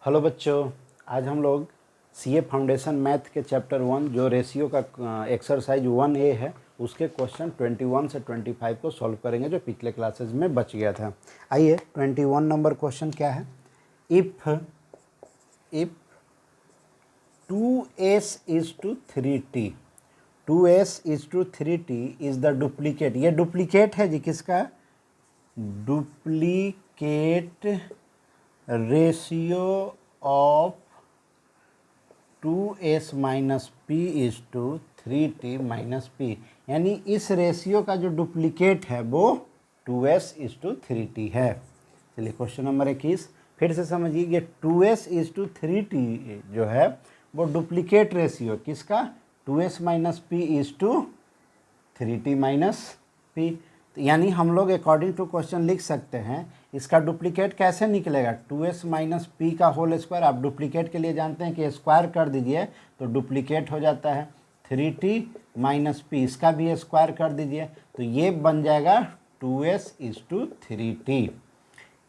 Hello बच्चों, आज हम लोग सीए फाउंडेशन मैथ के चैप्टर 1 जो रेशियो का एक्सरसाइज 1A है उसके क्वेश्चन 21 से 25 को सॉल्व करेंगे जो पिछले क्लासेस में बच गया था। आइए 21 नंबर क्वेश्चन क्या है। If 2s is to 3t 2s is to 3t is the duplicate, ये डुप्लीकेट है जी किसका, duplicate ratio of 2s minus P is to 3t minus P, यानी इस रेशियो का जो डुप्लीकेट है वो 2s इज टू 3t है। चलिए क्वेश्चन नंबर 21 फिर से समझिए, ये 2s इज टू 3t जो है वो डुप्लीकेट रेशियो किसका, 2s minus P is to 3t minus P. यानी हम लोग अकॉर्डिंग टू क्वेश्चन लिख सकते हैं इसका डुप्लीकेट कैसे निकलेगा, 2s माइनस पी का होल स्क्वायर। आप डुप्लीकेट के लिए जानते हैं कि स्क्वायर कर दीजिए तो डुप्लीकेट हो जाता है 3t माइनस पी, इसका भी स्क्वायर कर दीजिए तो ये बन जाएगा 2s is to 3t।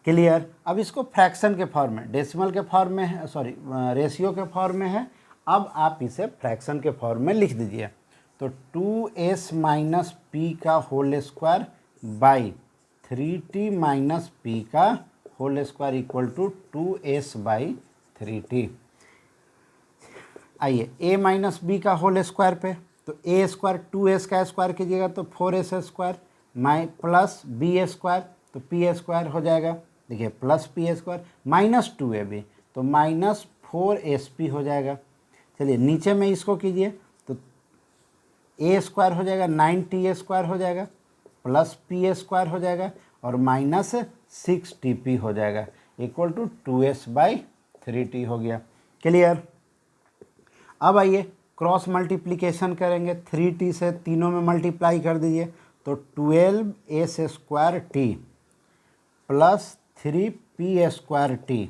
Clear. अब इसको फ्रैक्शन के फॉर्म में, डेसिमल के फॉर्म में है, सॉरी रेशियो के फॉर्म में है, अब आप इसे फ्रैक्शन के फॉर्म में लिख दीजिए। तो 2s माइनस पी का whole square by 3t minus P का whole square equal to 2s by 3t। आइए a माइनस बी का होल स्क्वायर पे, तो a स्क्वायर 2s का स्क्वायर कीजिएगा तो 4s square plus b square तो p स्क्वायर हो जाएगा। देखिए plus p square minus 2ab तो माइनस 4sp हो जाएगा। चलिए नीचे में इसको कीजिए तो a स्क्वायर हो जाएगा 9t स्क्वायर हो जाएगा प्लस p स्क्वायर हो जाएगा और माइनस 6tp हो जाएगा equal to 2s by 3t हो गया। क्लियर। अब आइए क्रॉस मल्टीप्लिकेशन करेंगे, 3t से तीनों में मल्टीप्लाई कर दीजिए तो 12s square T plus 3p square T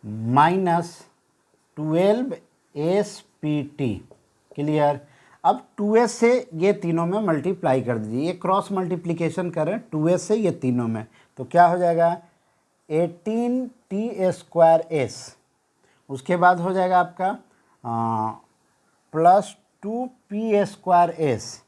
minus 12spt। Clear. अब 2s से ये तीनों में मल्टीप्लाई कर दीजिए, ये क्रॉस मल्टीप्लिकेशन करें 2s से ये तीनों में तो क्या हो जाएगा 18t स्क्वायर s, उसके बाद हो जाएगा आपका प्लस 2p स्क्वायर s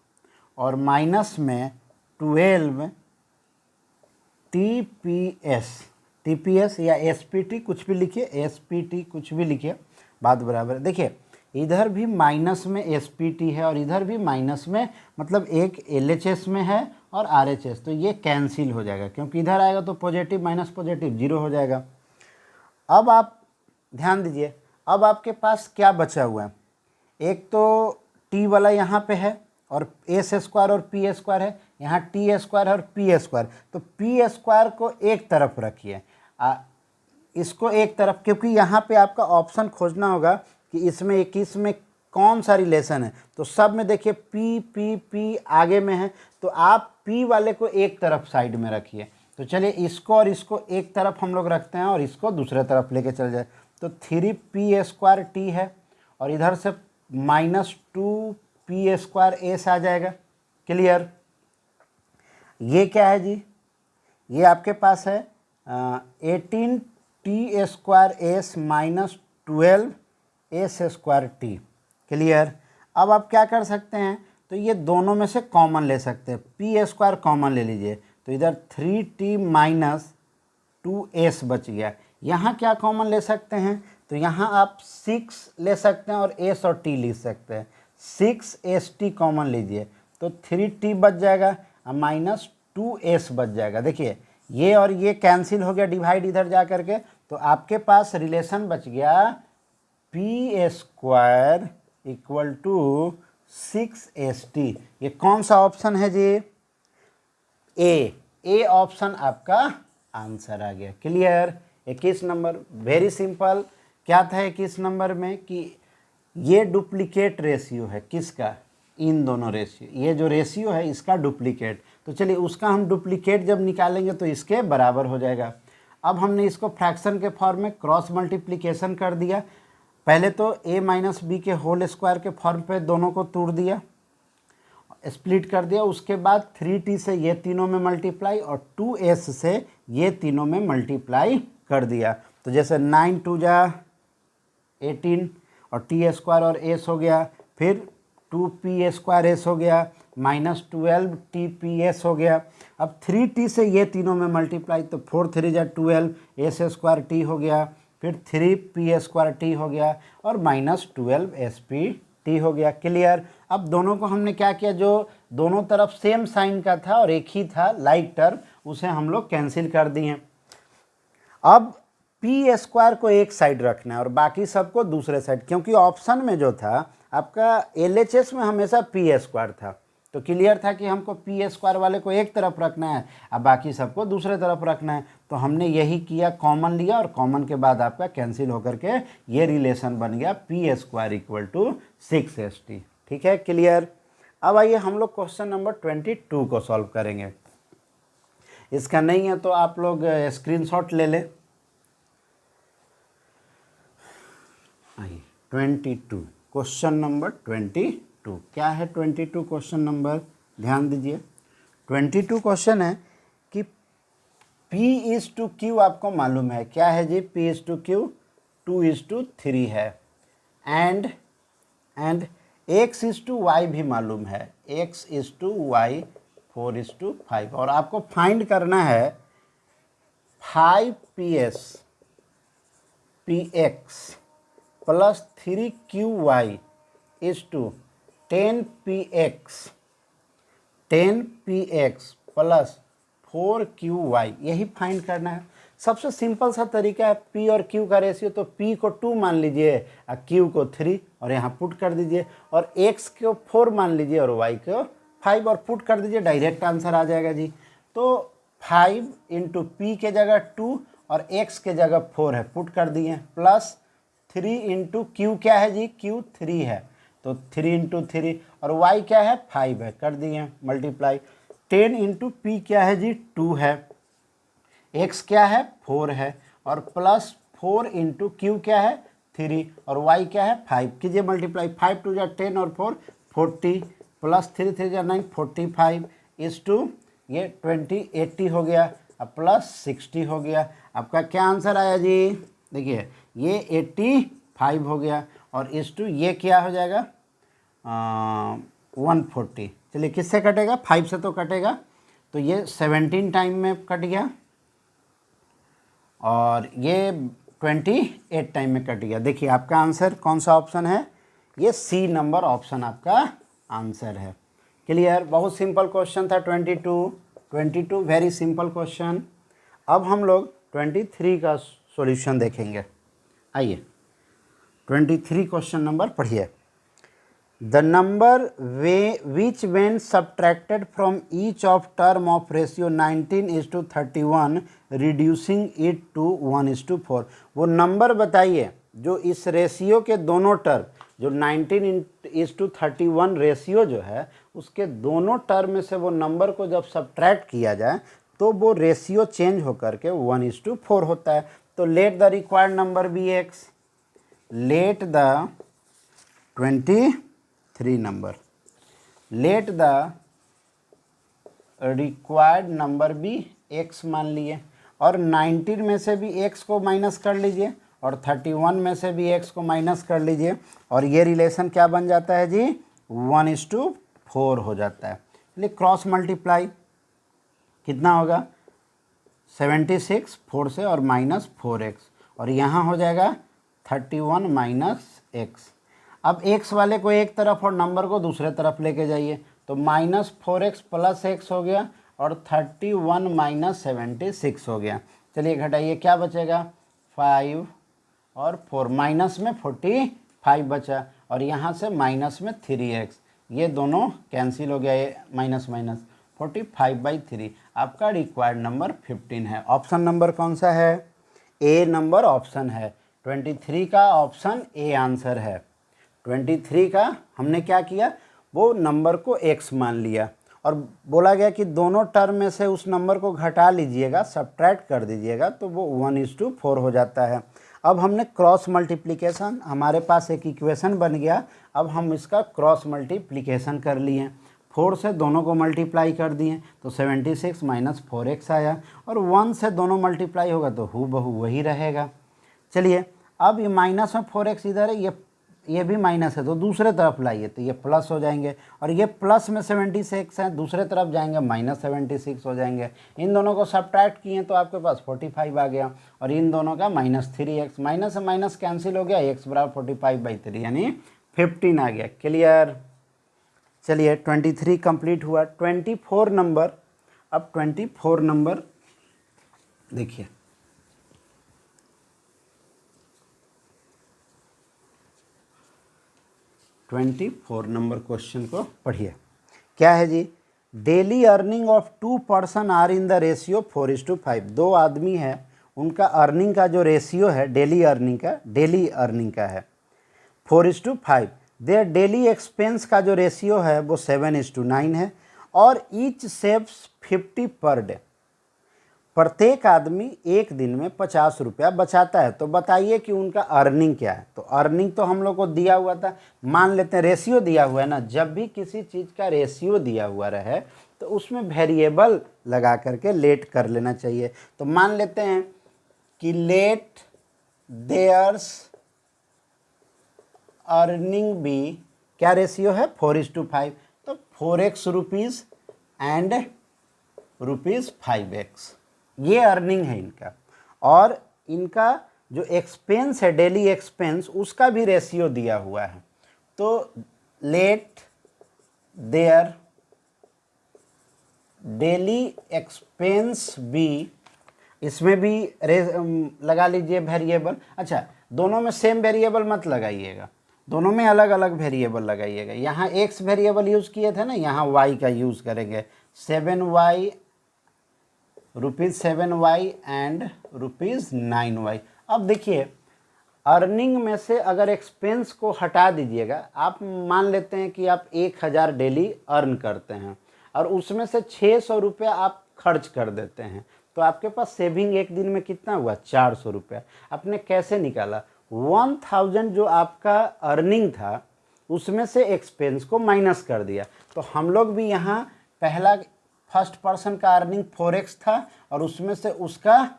और माइनस में 12tps या spt कुछ भी लिखिए, spt कुछ भी लिखिए, बात बराबर है। देखिए इधर भी माइनस में spt है और इधर भी माइनस में, मतलब एक LHS में है और RHS, तो ये कैंसिल हो जाएगा क्योंकि इधर आएगा तो पॉजिटिव माइनस पॉजिटिव जीरो हो जाएगा। अब आप ध्यान दीजिए, अब आपके पास क्या बचा हुआ है, एक तो t वाला यहाँ पे है और s स्क्वायर और p स्क्वायर है, यहाँ t स्क्वायर और p स्क्वायर, तो p स्क्वायर को एक तरफ रखिए, इसको एक तरफ, क्योंकि यहाँ पे आपका ऑप्शन खोजना होगा कि इसमें 21 में कौन सा रिलेशन है, तो सब में देखिए p p p आगे में है तो आप p वाले को एक तरफ साइड में रखिए। तो चलिए इसको और इसको एक तरफ हम लोग रखते हैं और इसको दूसरे तरफ लेके चल जाए, तो 3p स्क्वायर t है और इधर से माइनस 2p स्क्वायर s आ जाएगा। क्लियर। ये क्या है जी, ये आपके पास है 18t square s minus 12s square t। Clear. अब आप क्या कर सकते हैं, तो ये दोनों में से कॉमन ले सकते हैं, p स्क्वायर कॉमन ले लीजिए तो इधर 3t माइनस 2s बच गया। यहाँ क्या कॉमन ले सकते हैं, तो यहाँ आप 6 ले सकते हैं और s और t लिख सकते हैं, 6st कॉमन लीजिए तो 3t बच जाएगा और माइनस 2s बच जाएगा। देखिए ये और ये कैंसिल हो गया, डिवाइड इधर जा करके, तो आपके पास रिलेशन बच गया p square equal to 6st। ये कौन सा ऑप्शन है जी, ए ऑप्शन आपका आंसर आ गया। क्लियर। 21 number very simple. क्या था 21 नंबर में कि ये डुप्लीकेट रेशियो है किसका, इन दोनों रेशियो, ये जो रेशियो है इसका डुप्लीकेट, तो चलिए उसका हम डुप्लीकेट जब निकालेंगे तो इसके बराबर हो जाएगा। अब हमने इसको फ्रैक्शन के फॉर्म में क्रॉस मल्टीप्लिकेशन कर दिया, पहले तो a माइनस बी के होल स्क्वायर के फॉर्म पे दोनों को तोड़ दिया, स्प्लिट कर दिया, उसके बाद 3t से ये तीनों में मल्टीप्लाई और 2s से ये तीनों में मल्टीप्लाई कर दिया, तो तो जैसे 9 2 जा 18 और टी स्क्वायर और एस हो गया, फिर 2p² हो गया -12 TPS हो गया। अब 3t से ये तीनों में मल्टीप्लाई, तो 4 3 जा 12 s² t हो गया, फिर 3p² t हो गया और -12 spt हो गया। क्लियर। अब दोनों को हमने क्या किया, जो दोनों तरफ सेम साइन का था और एक ही था लाइक टर्म, उसे हम लोग कैंसिल कर दिए। अब p² को एक साइड रखना है और बाकी सबको दूसरे साइड, क्योंकि ऑप्शन में जो था आपका LHS में हमेशा p² था, तो क्लियर था कि हमको p² वाले को एक तरफ रखना है, अब बाकी सबको दूसरे तरफ रखना है। तो हमने यही किया, कॉमन लिया और कॉमन के बाद आपका कैंसिल होकर के ये रिलेशन बन गया p² = 6st। ठीक है, क्लियर। अब आइए हम लोग क्वेश्चन नंबर 22 को सॉल्व करेंगे। इसका नहीं है तो आप लोग स्क्रीनशॉट ले लें। आइए 22, क्वेश्चन नंबर 22 क्या है। 22 क्वेश्चन नंबर, ध्यान दीजिए। 22 क्वेश्चन है कि P/Q आपको मालूम है क्या है जी। P/Q 2:3 है एंड X/Y भी मालूम है, X/Y 4:5, और आपको फाइंड करना है 5PS PX + 3QY = 10PX + 4QY, यही फाइंड करना है। सबसे सिंपल सा तरीका है, P और Q का रेशियो, तो P को 2 मान लीजिए और Q को 3 और यहाँ पुट कर दीजिए, और X को 4 मान लीजिए और Y को 5 और पुट कर दीजिए, डायरेक्ट आंसर आ जाएगा जी। तो 5 × P के जगह 2 और X के जगह 4 है, पुट कर दिए, प्लस 3 × Q क्या है जी, Q 3 है, तो 3 × 3, और Y क्या है 5 है, कर दिए मल्टीप्लाई। 10 × P क्या है जी 2 है, X क्या है 4 है, और प्लस 4 × Q क्या है 3 और Y क्या है 5, कीजिए मल्टीप्लाई। 5 2 जा 10 और 4 40 प्लस 3 3 जा 9 45 = ये 20 80 हो गया, अब प्लस 60 हो गया। आपका क्या आंसर आया जी, देखिए ये 85 हो गया और ये क्या हो जाएगा 140। चलिए किससे कटेगा, 5 से तो कटेगा, तो ये 17 टाइम में कट गया और ये 28 टाइम में कट गया। देखिए आपका आंसर कौन सा ऑप्शन है, ये C नंबर ऑप्शन आपका आंसर है। क्लियर, बहुत सिंपल क्वेश्चन था। 22 वेरी सिंपल क्वेश्चन। अब हम लोग 23 का सॉल्यूशन देखेंगे। आइए 23 क्वेश्चन नंबर पढ़िए। The number which when subtracted from each of term of ratio 19:31 reducing it to 1:4, वो नंबर बताइए जो इस रेशियो के दोनों टर्म, जो 19:31 रेशियो जो है उसके दोनों टर्म में से वो नंबर को जब सब्ट्रैक्ट किया जाए तो वो रेशियो चेंज होकर के 1:4 होता है। तो let the required number be x, let the 23 number, let the required number भी x मान लिए, और 19 में से भी x को माइनस कर लीजिए और 31 में से भी x को माइनस कर लीजिए, और ये रिलेशन क्या बन जाता है जी 1:4 हो जाता है। चलिए क्रॉस मल्टीप्लाई कितना होगा 76 4 से और -4x, और यहाँ हो जाएगा 31 - x। अब x वाले को एक तरफ और नंबर को दूसरे तरफ लेके जाइए, तो -4x + x हो गया और 31 - 76 हो गया। चलिए घटाइए, क्या बचेगा 5 और 4, माइनस में 45 बचा, और यहाँ से माइनस में 3x, ये दोनों कैंसिल हो गया, ये माइनस 45/3। आपका रिक्वायर्ड नंबर 15 है। ऑप्शन नंबर कौन सा है, ए नंबर ऑप्शन है। 23 का ऑप्शन ए आंसर है। 23 का हमने क्या किया, वो नंबर को x मान लिया और बोला गया कि दोनों टर्म में से उस नंबर को घटा लीजिएगा, सब्ट्रैक्ट कर दीजिएगा, तो वो 1:4 हो जाता है। अब हमने क्रॉस मल्टीप्लिकेशन, हमारे पास एक इक्वेशन बन गया, अब हम इसका क्रॉस मल्टीप्लिकेशन कर लिए, 4 से दोनों को मल्टीप्लाई कर दिए तो 76 - 4x आया, और 1 से दोनों मल्टीप्लाई होगा तो हूबहू वही रहेगा। चलिए अब ये माइनस में 4x इधर है, ये भी माइनस है तो दूसरे तरफ लाइए तो ये प्लस हो जाएंगे, और ये प्लस में 76 है दूसरे तरफ जाएंगे -76 हो जाएंगे। इन दोनों को सब्ट्रैक्ट किए तो आपके पास 45 आ गया, और इन दोनों का -3x, माइनस से माइनस कैंसिल हो गया, x बराबर 45/3 यानी 15 आ गया। क्लियर। चलिए 23 कंप्लीट हुआ। 24 नंबर, अब 24 नंबर देखिए, नंबर क्वेश्चन को पढ़िए। क्या है जी? Daily earning of 2 person are in the ratio 4:5। 2 आदमी है, उनका अर्निंग का जो रेशियो है डेली अर्निंग का है 4:5। देयर डेली एक्सपेंस का जो रेशियो है वो 7:9 है, और ईच सेव्स 50 पर डे। प्रत्येक आदमी एक दिन में 50 रुपया बचाता है। तो बताइए कि उनका अर्निंग क्या है। तो अर्निंग तो हम लोग को दिया हुआ था, मान लेते हैं रेशियो दिया हुआ है ना, जब भी किसी चीज़ का रेशियो दिया हुआ रहे तो उसमें वेरिएबल लगा करके लेट कर लेना चाहिए। तो मान लेते हैं कि लेट देयर्स अर्निंग बी, क्या रेशियो है 4:5, तो 4x रुपीज़ एंड ₹5x, ये अर्निंग है इनका। और इनका जो एक्सपेंस है डेली एक्सपेंस, उसका भी रेशियो दिया हुआ है। तो let their daily expense be, इसमें भी लगा लीजिए वेरिएबल। अच्छा, दोनों में सेम वेरिएबल मत लगाइएगा, दोनों में अलग अलग वेरिएबल लगाइएगा। यहाँ एक्स वेरिएबल यूज़ किए थे ना, यहाँ वाई का यूज़ करेंगे। 7y ₹7y and ₹9y। अब देखिए अर्निंग में से अगर एक्सपेंस को हटा दीजिएगा, आप मान लेते हैं कि आप 1000 डेली अर्न करते हैं और उसमें से 600 रुपया आप खर्च कर देते हैं, तो आपके पास सेविंग एक दिन में कितना हुआ 400 रुपया। आपने कैसे निकाला? 1000 जो आपका अर्निंग था उसमें से एक्सपेंस को माइनस कर दिया। तो हम लोग भी यहाँ पहला फर्स्ट पर्सन का अर्निंग 4x था और उसमें से उसका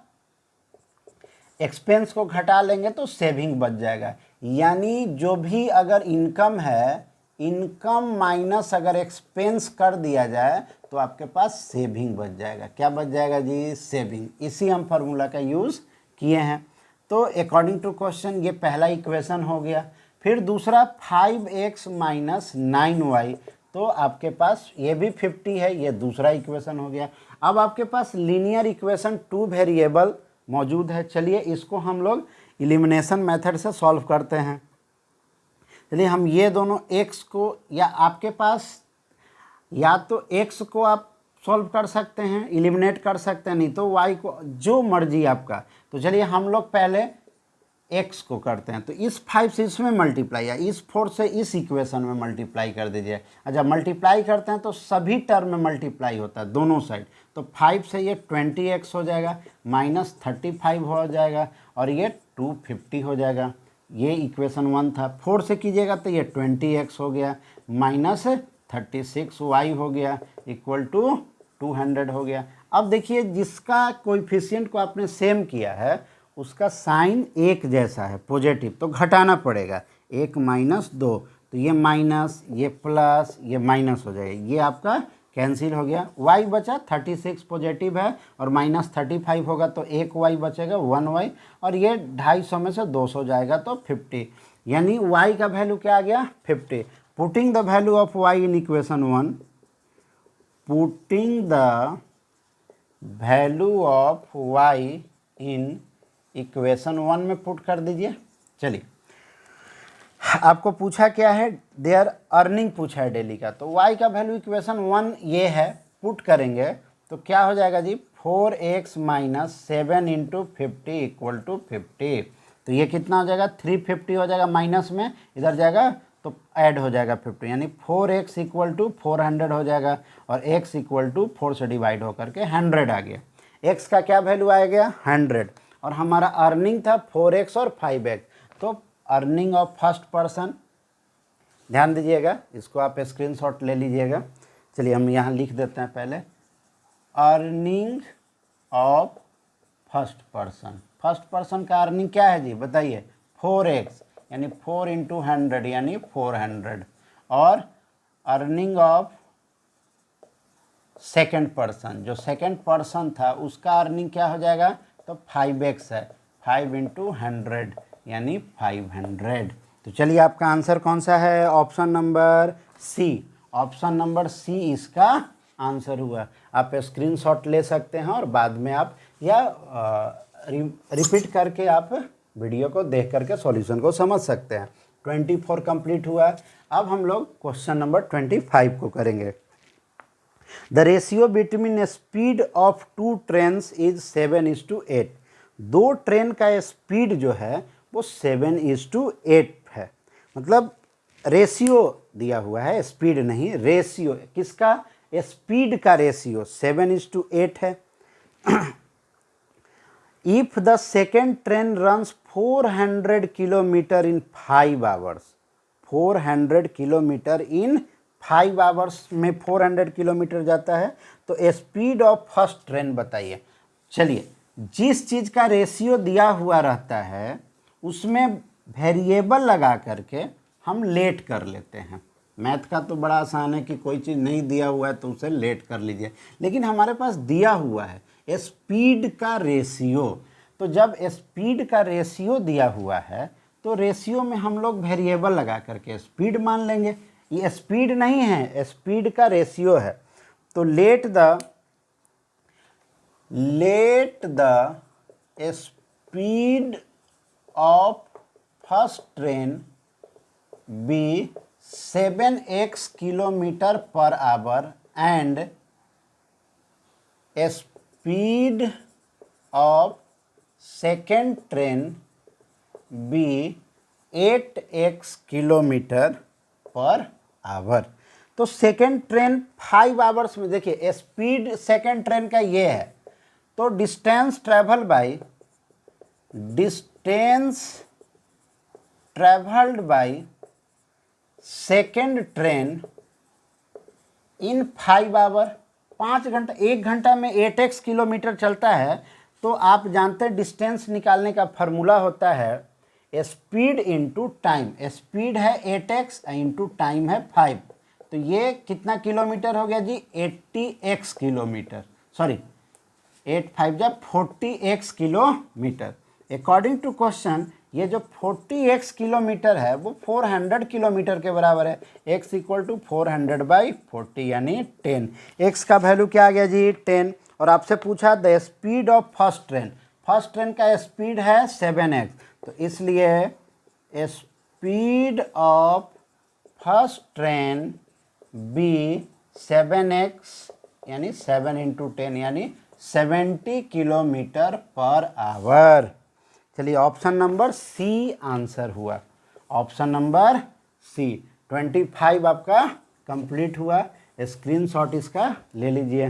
एक्सपेंस को घटा लेंगे तो सेविंग बच जाएगा। यानी जो भी अगर इनकम है, इनकम माइनस अगर एक्सपेंस कर दिया जाए तो आपके पास सेविंग बच जाएगा। क्या बच जाएगा जी? सेविंग। इसी हम फार्मूला का यूज़ किए हैं। तो अकॉर्डिंग टू क्वेश्चन ये पहला इक्वेशन हो गया। फिर दूसरा 5x - 9y, तो आपके पास ये भी 50 है, ये दूसरा इक्वेशन हो गया। अब आपके पास लीनियर इक्वेशन 2 वेरिएबल मौजूद है। चलिए इसको हम लोग एलिमिनेशन मेथड से सॉल्व करते हैं। चलिए हम ये दोनों x को, या आपके पास या तो x को आप सॉल्व कर सकते हैं, एलिमिनेट कर सकते हैं, नहीं तो y को, जो मर्जी आपका। तो चलिए हम लोग पहले x को करते हैं। तो इस 5 से इसमें मल्टीप्लाई, या इस 4 से इस इक्वेशन में मल्टीप्लाई कर दीजिए। अच्छा, मल्टीप्लाई करते हैं तो सभी टर्म में मल्टीप्लाई होता है दोनों साइड। तो 5 से ये 20x हो जाएगा, -35 हो जाएगा, और ये 250 हो जाएगा। ये इक्वेशन 1 था। 4 से कीजिएगा तो ये 20x हो गया, -36y हो गया, इक्वल टू 200 हो गया। अब देखिए जिसका कोएफिशिएंट को आपने सेम किया है उसका साइन एक जैसा है, पॉजिटिव, तो घटाना पड़ेगा। 1 - 2, तो ये माइनस, ये प्लस, ये माइनस हो जाएगा। ये आपका कैंसिल हो गया। y बचा 36 पॉजिटिव है और -35 होगा तो 1 y बचेगा 1 y, और ये 250 में से 200 जाएगा तो 50। यानी y का वैल्यू क्या आ गया 50। Putting the value of y in equation 1, putting the value of y in equation 1 में पुट कर दीजिए। चलिए आपको पूछा क्या है, देयर अर्निंग पूछा है डेली का, तो y का वैल्यू इक्वेशन 1 ये है, पुट करेंगे तो क्या हो जाएगा जी 4x - 7 × 50 = 50। तो ये कितना हो जाएगा 350 हो जाएगा, माइनस में इधर जाएगा तो ऐड हो जाएगा 50, यानी 4x = 400 हो जाएगा, और x = 4 से डिवाइड होकर के 100 आ गया। x का क्या वैल्यू आ गया 100, और हमारा अर्निंग था 4x और 5x। तो अर्निंग ऑफ फर्स्ट पर्सन, ध्यान दीजिएगा, इसको आप स्क्रीनशॉट ले लीजिएगा। चलिए हम यहाँ लिख देते हैं पहले, earning of first person. First person का अर्निंग क्या है जी बताइए 4x यानी 4 इंटू 100 यानी 400 और अर्निंग ऑफ सेकंड पर्सन जो सेकंड पर्सन था उसका अर्निंग क्या हो जाएगा तो 5x है 5 इंटू 100 यानी 500। तो चलिए आपका आंसर कौन सा है option number C. Option number C इसका आंसर हुआ। आप स्क्रीनशॉट ले सकते हैं और बाद में आप या रिपीट करके आप वीडियो को देख करके सॉल्यूशन को समझ सकते हैं। 24 कंप्लीट हुआ। अब हम लोग क्वेश्चन नंबर 25 को करेंगे। The ratio between speed of two trains is 7:8। दो ट्रेन का स्पीड जो है वो 7:8 है। मतलब रेशियो दिया हुआ है, स्पीड नहीं, रेशियो किसका स्पीड का रेशियो 7:8 है। If the second train runs 400 kilometre in 5 hours 400 kilometre in 5 hours में 400 किलोमीटर जाता है तो स्पीड ऑफ फर्स्ट ट्रेन बताइए। चलिए जिस चीज़ का रेशियो दिया हुआ रहता है उसमें वेरिएबल लगा करके हम लेट कर लेते हैं। मैथ का तो बड़ा आसान है कि कोई चीज़ नहीं दिया हुआ है तो उसे लेट कर लीजिए, लेकिन हमारे पास दिया हुआ है स्पीड का रेशियो। तो जब स्पीड का रेशियो दिया हुआ है तो रेशियो में हम लोग वेरिएबल लगा करके स्पीड मान लेंगे। ये स्पीड नहीं है, स्पीड का रेशियो है। तो let the speed of first train be 7x kilometre per hour and speed of second train be 8x kilometre per hour. तो सेकेंड ट्रेन 5 आवर्स में, देखिए स्पीड सेकेंड ट्रेन का ये है, तो distance travelled by second train in 5 hour, 5 घंटा, 1 घंटा में 8x किलोमीटर चलता है। तो आप जानते हैं डिस्टेंस निकालने का फार्मूला होता है स्पीड इंटू टाइम। स्पीड है 8x इंटू टाइम है 5। तो ये कितना किलोमीटर हो गया जी 80x किलोमीटर, सॉरी 8 5 जा 40x kilometre. According to question ये जो 40x किलोमीटर है वो 400 किलोमीटर के बराबर है। x इक्वल टू 400/40 यानी 10। x का वैल्यू क्या आ गया जी 10। और आपसे पूछा the speed of first train का स्पीड है 7x, तो इसलिए speed of first train be 7x यानी 7 इंटू 10 यानी 70 किलोमीटर पर आवर। चलिए ऑप्शन नंबर सी आंसर हुआ। Option number C. 25 आपका कंप्लीट हुआ। स्क्रीनशॉट इसका ले लीजिए।